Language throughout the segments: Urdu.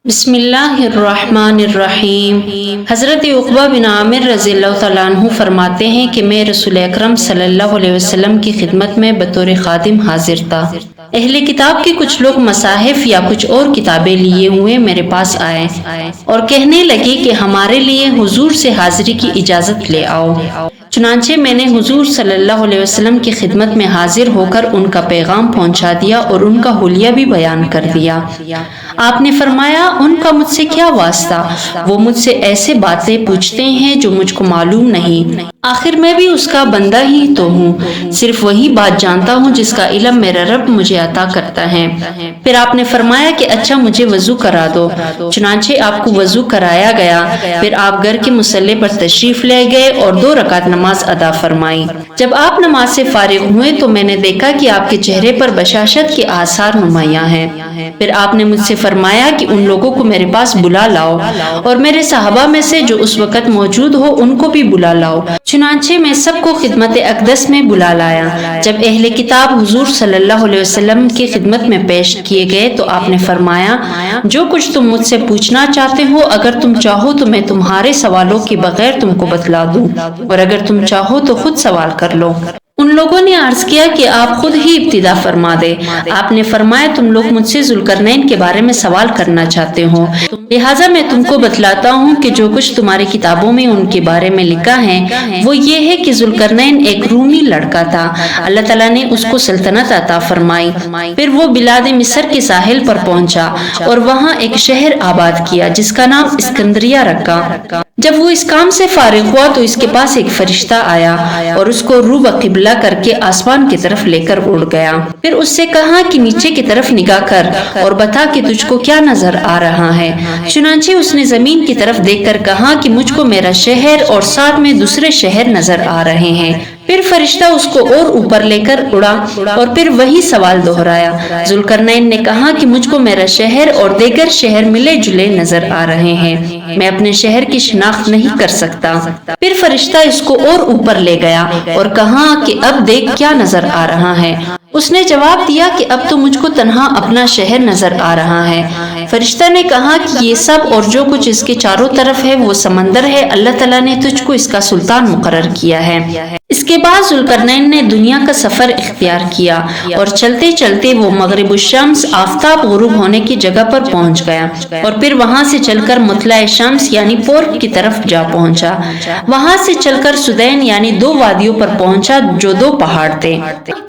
بسم اللہ الرحمن الرحیم۔ حضرت عقبہ بن عامر رضی اللہ تعالیٰ عنہ فرماتے ہیں کہ میں رسول اکرم صلی اللہ علیہ وسلم کی خدمت میں بطور خادم حاضر تھا۔ اہل کتاب کے کچھ لوگ مصاحف یا کچھ اور کتابیں لیے ہوئے میرے پاس آئے اور کہنے لگے کہ ہمارے لیے حضور سے حاضری کی اجازت لے آؤ۔ چنانچہ میں نے حضور صلی اللہ علیہ وسلم کی خدمت میں حاضر ہو کر ان کا پیغام پہنچا دیا اور ان کا حلیہ بھی بیان کر دیا۔ آپ نے فرمایا، ان کا مجھ سے کیا واسطہ؟ وہ مجھ سے ایسے باتیں پوچھتے ہیں جو مجھ کو معلوم نہیں۔ آخر میں بھی اس کا بندہ ہی تو ہوں، صرف وہی بات جانتا ہوں جس کا علم میرا رب مجھے عطا کرتا ہے۔ پھر آپ نے فرمایا کہ اچھا مجھے وضو کرا دو۔ چنانچہ آپ کو وضو کرایا گیا۔ پھر آپ گھر کے مصلی پر تشریف لے گئے اور 2 رکعت نماز ادا فرمائی۔ جب آپ نماز سے فارغ ہوئے تو میں نے دیکھا کہ آپ کے چہرے پر بشاشت کے آثار نمایاں ہیں۔ پھر آپ نے مجھ سے فرمایا کہ ان لوگوں کو میرے پاس بلا لاؤ اور میرے صحابہ میں سے جو اس وقت موجود ہو ان کو بھی بلا لاؤ۔ چنانچہ میں سب کو خدمت اقدس میں بلا لایا۔ جب اہل کتاب حضور صلی اللہ علیہ وسلم کی خدمت میں پیش کیے گئے تو آپ نے فرمایا، جو کچھ تم مجھ سے پوچھنا چاہتے ہو، اگر تم چاہو تو میں تمہارے سوالوں کے بغیر تم کو بتلا دوں، اور اگر تم چاہو تو خود سوال کر لو۔ ان لوگوں نے عرض کیا کہ آپ خود ہی ابتدا فرما دے۔ آپ نے فرمایا، تم لوگ مجھ سے ذوالقرنین کے بارے میں سوال کرنا چاہتے ہو، لہٰذا میں تم کو بتلاتا ہوں کہ جو کچھ تمہاری کتابوں میں ان کے بارے میں لکھا ہے وہ یہ ہے کہ ذوالقرنین ایک رومی لڑکا تھا۔ اللہ تعالیٰ نے اس کو سلطنت عطا فرمائی۔ پھر وہ بلاد مصر کے ساحل پر پہنچا اور وہاں ایک شہر آباد کیا جس کا نام اسکندریہ رکھا۔ جب وہ اس کام سے فارغ ہوا تو اس کے پاس ایک فرشتہ آیا اور اس کو رو بقبلہ کر کے آسمان کی طرف لے کر اڑ گیا۔ پھر اس سے کہا کہ نیچے کی طرف نگاہ کر اور بتا کہ تجھ کو کیا نظر آ رہا ہے۔ چنانچہ اس نے زمین کی طرف دیکھ کر کہا کہ مجھ کو میرا شہر اور ساتھ میں دوسرے شہر نظر آ رہے ہیں۔ پھر فرشتہ اس کو اور اوپر لے کر اڑا اور پھر وہی سوال دہرایا۔ ذوالقرنین نے کہا کہ مجھ کو میرا شہر اور دیگر شہر ملے جلے نظر آ رہے ہیں، میں اپنے شہر کی شناخت نہیں کر سکتا۔ پھر فرشتہ اس کو اور اوپر لے گیا اور کہا کہ اب دیکھ کیا نظر آ رہا ہے۔ اس نے جواب دیا کہ اب تو مجھ کو تنہا اپنا شہر نظر آ رہا ہے۔ فرشتہ نے کہا کہ یہ سب اور جو کچھ اس کے چاروں طرف ہے وہ سمندر ہے، اللہ تعالیٰ نے تجھ کو اس کا سلطان مقرر کیا ہے۔ اس کے بعد ذوالقرنین نے دنیا کا سفر اختیار کیا اور چلتے چلتے وہ مغرب الشمس آفتاب غروب ہونے کی جگہ پر پہنچ گیا اور پھر وہاں سے چل کر مطلع شمس یعنی پورب کی طرف جا پہنچا۔ وہاں سے چل کر سدین یعنی 2 وادیوں پر پہنچا جو 2 پہاڑ تھے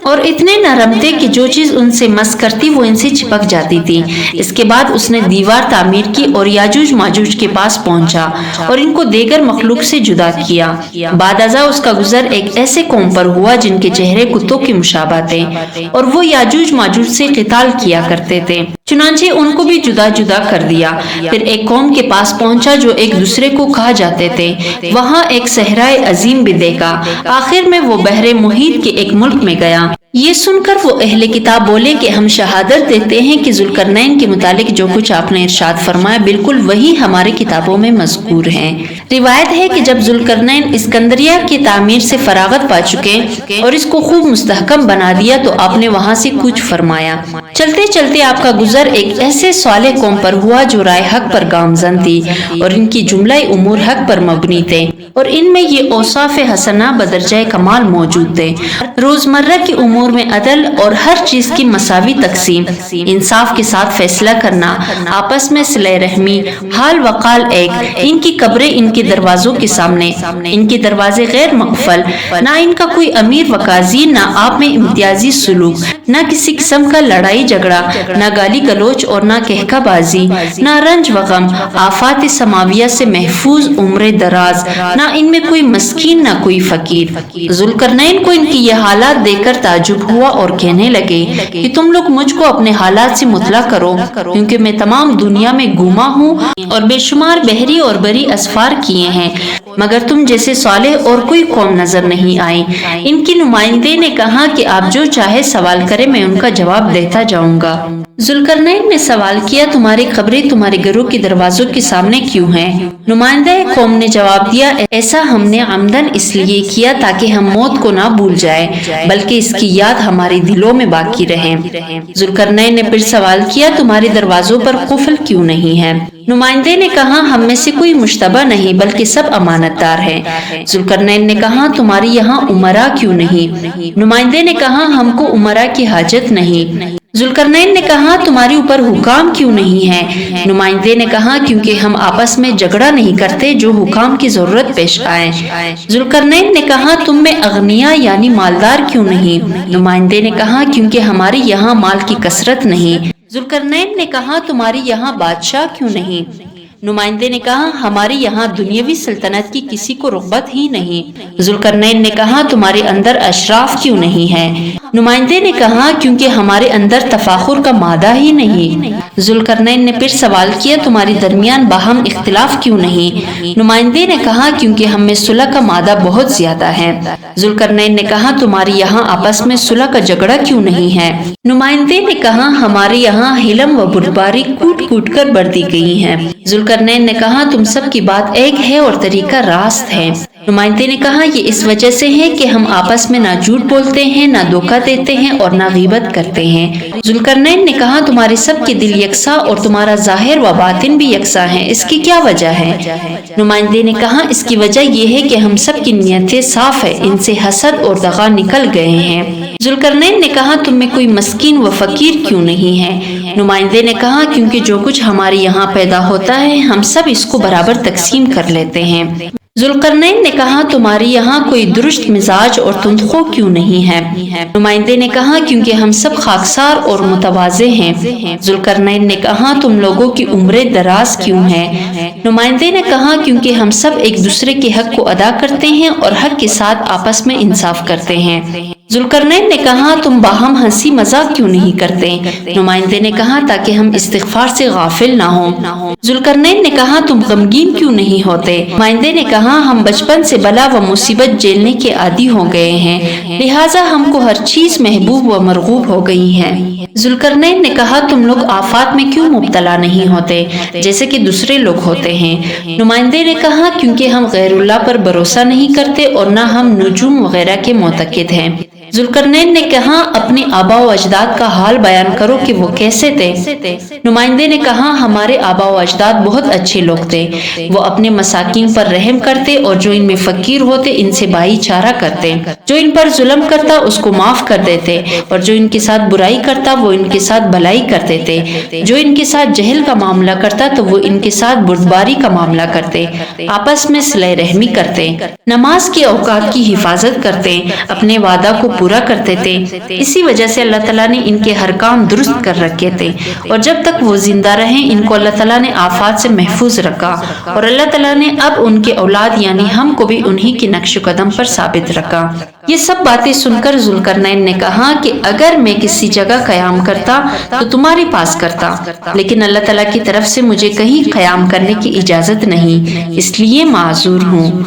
اور اتنے نرم تھے کہ جو چیز ان سے مس کرتی وہ ان سے چپک جاتی تھی۔ اس کے بعد اس نے دیوار تعمیر کی اور یاجوج ماجوج کے پاس پہنچا اور ان کو دیگر مخلوق سے جدا کیا۔ بعد ازاں اس کا گزر ایک ایسے قوم پر ہوا جن کے چہرے کتوں کے مشابہ تھے اور وہ یاجوج ماجوج سے قتال کیا کرتے تھے، چنانچہ ان کو بھی جدا جدا کر دیا۔ پھر ایک قوم کے پاس پہنچا جو ایک دوسرے کو کھا جاتے تھے، وہاں ایک صحرائے عظیم بھی دیکھا۔ آخر میں وہ بحر محیط کے ایک ملک میں گیا۔ یہ سن کر وہ اہل کتاب بولے کہ ہم شہادت دیتے ہیں کہ ذوالقرنین کے متعلق جو کچھ آپ نے ارشاد فرمایا بالکل وہی ہماری کتابوں میں مذکور ہے۔ روایت ہے کہ جب ذوالقرنین اسکندریہ کی تعمیر سے فراغت پا چکے اور اس کو خوب مستحکم بنا دیا تو آپ نے وہاں سے کوچ فرمایا۔ چلتے چلتے آپ کا گزر ایک ایسے صالح قوم پر ہوا جو رائے حق پر گامزن تھی اور ان کی جملہ امور حق پر مبنی تھے اور ان میں یہ اوصاف حسنہ بدرجہ کمال موجود تھے۔ روزمرہ کی امور میں عدل اور ہر چیز کی مساوی تقسیم، انصاف کے ساتھ فیصلہ کرنا، آپس میں صلہ رحمی، حال وقال ایک، ان کی قبریں ان کے دروازوں کے سامنے، ان کے دروازے غیر مقفل، نہ ان کا کوئی امیر و قاضی، نہ آپ میں امتیازی سلوک، نہ کسی قسم کا لڑائی جھگڑا، نہ گالی گلوچ اور نہ کہکا بازی، نہ رنج و غم، آفات سماویہ سے محفوظ عمر دراز، نہ ان میں کوئی مسکین نہ کوئی فقیر۔ ذوالقرنین کو ان کی یہ حالات دیکھ کر تعجب ہوا اور کہنے لگے کہ تم لوگ مجھ کو اپنے حالات سے مطلع کرو، کیونکہ میں تمام دنیا میں گھوما ہوں اور بے شمار بحری اور بری اسفار کیے ہیں، مگر تم جیسے صالح اور کوئی قوم نظر نہیں آئی۔ ان کی نمائندے نے کہا کہ آپ جو چاہے سوال کرے، میں ان کا جواب دیتا جاؤں گا۔ ذوالقرنین نے سوال کیا تمہاری قبریں تمہارے گھروں کے دروازوں کے سامنے کیوں ہیں؟ نمائندہ قوم نے جواب دیا ایسا ہم نے عمدن اس لیے کیا تاکہ ہم موت کو نہ بھول جائیں بلکہ اس کی یاد ہمارے دلوں میں باقی رہے۔ ذوالقرنین نے پھر سوال کیا تمہارے دروازوں پر قفل کیوں نہیں ہے؟ نمائندے نے کہا ہم میں سے کوئی مشتبہ نہیں بلکہ سب امانت دار ہیں۔ ذوالقرنین نے کہا تمہاری یہاں امراء کیوں نہیں؟ نمائندے نے کہا ہم کو امراء کی حاجت نہیں۔ ذوالقرنین نے کہا تمہارے اوپر حکام کیوں نہیں ہے؟ نمائندے نے کہا کیونکہ ہم آپس میں جھگڑا نہیں کرتے جو حکام کی ضرورت پیش آئے۔ ذوالقرنین نے کہا تم میں اغنیا یعنی مالدار کیوں نہیں؟ نمائندے نے کہا کیونکہ ہمارے یہاں مال کی کثرت نہیں۔ ذوالقرنین نے کہا تمہاری یہاں بادشاہ کیوں نہیں؟ نمائندے نے کہا ہمارے یہاں دنیاوی سلطنت کی کسی کو رغبت ہی نہیں۔ ذوالقرنین نے کہا تمہارے اندر اشراف کیوں نہیں ہے؟ نمائندے نے کہا کیونکہ ہمارے اندر تفاخر کا مادہ ہی نہیں۔ ذوالقرنین نے پھر سوال کیا تمہارے درمیان باہم اختلاف کیوں نہیں؟ نمائندے نے کہا کیونکہ ہم میں صلح کا مادہ بہت زیادہ ہے۔ ذوالقرنین نے کہا تمہارے یہاں آپس میں صلح کا جھگڑا کیوں نہیں ہے؟ نمائندے نے کہا ہمارے یہاں حلم و بردباری کوٹ کوٹ کر بڑھ دی گئی ہے۔ ذوالقرنین نے کہا تم سب کی بات ایک ہے اور طریقہ راست ہے۔ نمائندے نے کہا یہ اس وجہ سے ہے کہ ہم آپس میں نہ جھوٹ بولتے ہیں نہ دھوکہ دیتے ہیں اور نہ غیبت کرتے ہیں۔ ذوالقرنین نے کہا تمہارے سب کے دل یکساں اور تمہارا ظاہر و باطن بھی یکساں ہے، اس کی کیا وجہ ہے؟ نمائندے نے کہا اس کی وجہ یہ ہے کہ ہم سب کی نیتیں صاف ہے، ان سے حسد اور دغا نکل گئے ہیں۔ ذوالقرنین نے کہا تم میں کوئی مسکین و فقیر کیوں نہیں ہے؟ نمائندے نے کہا کیونکہ جو کچھ ہمارے یہاں پیدا ہوتا ہے ہم سب اس کو برابر تقسیم کر لیتے ہیں۔ ذوالقرنین نے کہا تمہاری یہاں کوئی درست مزاج اور تندخو کیوں نہیں ہے؟ نمائندے نے کہا کیونکہ ہم سب خاکسار اور متواضع ہیں۔ ذوالقرنین نے کہا تم لوگوں کی عمریں دراز کیوں ہیں؟ نمائندے نے کہا کیونکہ ہم سب ایک دوسرے کے حق کو ادا کرتے ہیں اور حق کے ساتھ آپس میں انصاف کرتے ہیں۔ ذوالقرنین نے کہا تم باہم ہنسی مذاق کیوں نہیں کرتے؟ نمائندے نے کہا تاکہ ہم استغفار سے غافل نہ ہوں۔ ذوالقرنین نے کہا تم غمگین کیوں نہیں ہوتے؟ نمائندے نے کہا ہم بچپن سے بلا و مصیبت جھیلنے کے عادی ہو گئے ہیں، لہٰذا ہم کو ہر چیز محبوب و مرغوب ہو گئی ہے۔ ذوالقرنین نے کہا تم لوگ آفات میں کیوں مبتلا نہیں ہوتے جیسے کہ دوسرے لوگ ہوتے ہیں؟ نمائندے نے کہا کیونکہ ہم غیر اللہ پر بھروسہ نہیں کرتے اور نہ ہم نجوم وغیرہ کے معتقد ہیں۔ ذوالقرنین نے کہا اپنے آبا و اجداد کا حال بیان کرو کہ وہ کیسے تھے؟ نمائندے نے کہا ہمارے آبا و اجداد بہت اچھے لوگ تھے، وہ اپنے مساکین پر رحم کرتے اور جو ان میں فقیر ہوتے ان سے بھائی چارہ کرتے، جو ان پر ظلم کرتا اس کو معاف کر دیتے اور جو ان کے ساتھ برائی کرتا وہ ان کے ساتھ بھلائی کرتے تھے، جو ان کے ساتھ جہل کا معاملہ کرتا تو وہ ان کے ساتھ بردباری کا معاملہ کرتے، آپس میں صلح رحمی کرتے، نماز کے اوقات کی حفاظت کرتے، اپنے وعدہ کو پورا کرتے تھے۔ اسی وجہ سے اللہ تعالیٰ نے ان کے ہر کام درست کر رکھے تھے اور جب تک وہ زندہ رہیں ان کو اللہ تعالیٰ نے آفات سے محفوظ رکھا اور اللہ تعالیٰ نے اب ان کے اولاد یعنی ہم کو بھی انہی کے نقش قدم پر ثابت رکھا۔ یہ سب باتیں سن کر ذوالقرنین نے کہا کہ اگر میں کسی جگہ قیام کرتا تو تمہارے پاس کرتا، لیکن اللہ تعالیٰ کی طرف سے مجھے کہیں قیام کرنے کی اجازت نہیں، اس لیے معذور ہوں۔